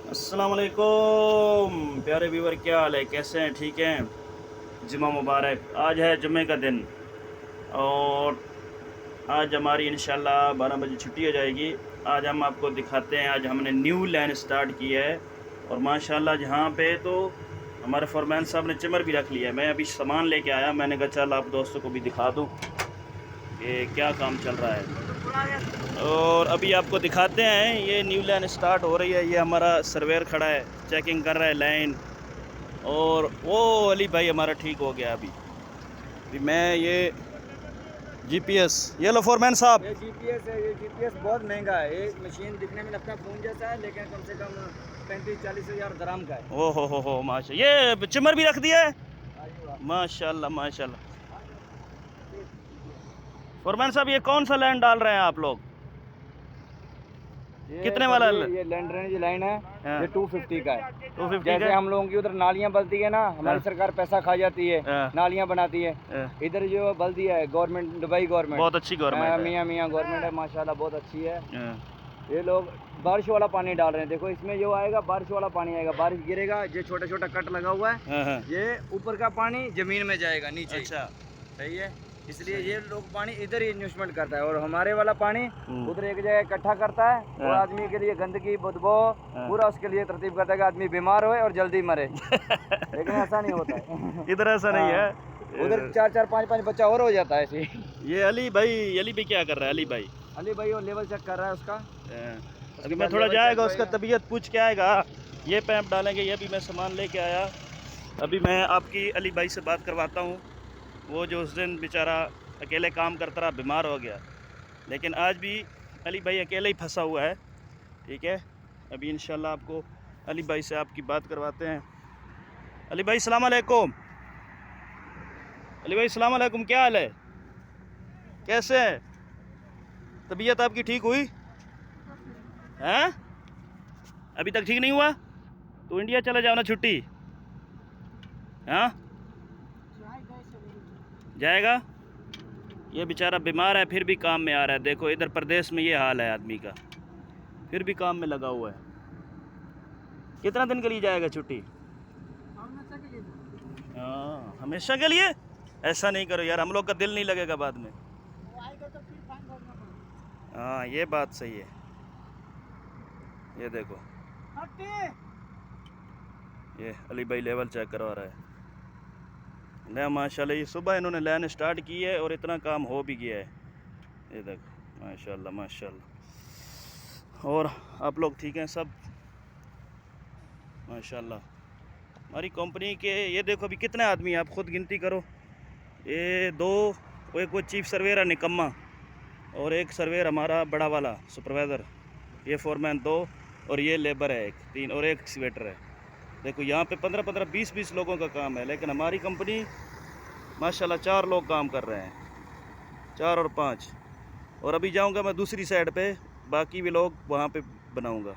अस्सलाम वालेकुम प्यारे व्यूवर, क्या हाल है? कैसे हैं? ठीक हैं? जुम्मा मुबारक। आज है जुम्मे का दिन और आज हमारी इंशाल्लाह 12 बजे छुट्टी हो जाएगी। आज हम आपको दिखाते हैं, आज हमने न्यू लाइन स्टार्ट की है और माशाल्लाह जहाँ पे तो हमारे फॉरमैन साहब ने चिमर भी रख लिया है। मैं अभी सामान लेके आया, मैंने कहा चल आप दोस्तों को भी दिखा दूँ कि क्या काम चल रहा है। और अभी आपको दिखाते हैं, ये न्यू लाइन स्टार्ट हो रही है। ये हमारा सर्वेयर खड़ा है, चेकिंग कर रहा है लाइन। और वो अली भाई हमारा ठीक हो गया। अभी मैं ये जीपीएस, ये लो फोरमैन साहब। ये जीपीएस है। ये जीपीएस बहुत महंगा है। ये मशीन दिखने में लगता है फ़ोन जैसा है, लेकिन कम से कम 35-40 हज़ार दराम का है। ओ हो माशा, ये चिमर भी रख दिया है। अरे वाह। माशाल्लाह माशाल्लाह। फोरमैन साहब, ये कौन सा लाइन डाल रहे हैं आप लोग? कितने वाला? ये लैंड ड्रेनेज लाइन है। हाँ। ये 250 का है। 250 जैसे का? हम लोगों की उधर नालियाँ बलती है ना, हमारी हाँ। सरकार पैसा खा जाती है, हाँ। नालियाँ बनाती है। हाँ। इधर जो बल्दी है गवर्नमेंट, दुबई गवर्नमेंट, बहुत अच्छी गवर्नमेंट है। मियाँ गवर्नमेंट है, माशाल्लाह बहुत अच्छी है। हाँ। ये लोग बारिश वाला पानी डाल रहे हैं। देखो इसमें जो आएगा बारिश वाला पानी आएगा, बारिश गिरेगा, ये छोटा छोटा कट लगा हुआ है, हाँ, हाँ। ये ऊपर का पानी जमीन में जाएगा नीचे। अच्छा। सही है, इसलिए ये लोग पानी इधर ही इन्वेस्टमेंट करता है और हमारे वाला पानी उधर एक जगह इकट्ठा करता है और हाँ। आदमी के लिए गंदगी बदबू पूरा उसके लिए तरतीब करता है कि आदमी बीमार होए और जल्दी मरे। लेकिन ऐसा नहीं होता है। इधर ऐसा नहीं है। उधर 4-4 5-5 बच्चा और हो जाता है ऐसे। ये अली भाई क्या कर रहा है? अली भाई वो लेवल चेक कर रहा है उसका। अभी मैं थोड़ा जाएगा, उसका तबीयत पूछ के आएगा। ये पैप डालेंगे। ये भी मैं सामान लेके आया। अभी मैं आपकी अली भाई से बात करवाता हूँ। वो जो उस दिन बेचारा अकेले काम करता रहा, बीमार हो गया, लेकिन आज भी अली भाई अकेले ही फंसा हुआ है। ठीक है, अभी इंशाल्लाह आपको अली भाई से आपकी बात करवाते हैं। अली भाई सलाम अलैकुम। अली भाई सलाम अलैकुम, क्या हाल है? कैसे हैं? तबीयत आपकी ठीक हुई हैं? अभी तक ठीक नहीं हुआ तो इंडिया चले जाओ ना, छुट्टी। हाँ, जाएगा। ये बेचारा बीमार है फिर भी काम में आ रहा है। देखो इधर प्रदेश में ये हाल है आदमी का, फिर भी काम में लगा हुआ है। कितना दिन के लिए जाएगा छुट्टी? हाँ, हमेशा के लिए? ऐसा नहीं करो यार, हम लोग का दिल नहीं लगेगा बाद में। हाँ, ये बात सही है। ये देखो, ये अली भाई लेवल चेक करवा रहा है। ले माशाल्लाह, ये सुबह इन्होंने लाइन स्टार्ट की है और इतना काम हो भी गया है। ये देखो माशाल्लाह माशाल्लाह। और आप लोग ठीक हैं सब? माशाल्लाह। हमारी कंपनी के ये देखो अभी कितने आदमी हैं, आप खुद गिनती करो। ये दो, वो चीफ सर्वेयर है निकम्मा, और एक सर्वेयर हमारा बड़ा वाला सुपरवाइज़र, ये फोरमैन 2, और ये लेबर है 1 3, और एक स्वेटर है। देखो यहाँ पे 15-15 20-20 लोगों का काम है, लेकिन हमारी कंपनी माशाल्लाह 4 लोग काम कर रहे हैं, 4 और 5। और अभी जाऊँगा मैं दूसरी साइड पे, बाकी भी लोग वहाँ पे बनाऊँगा।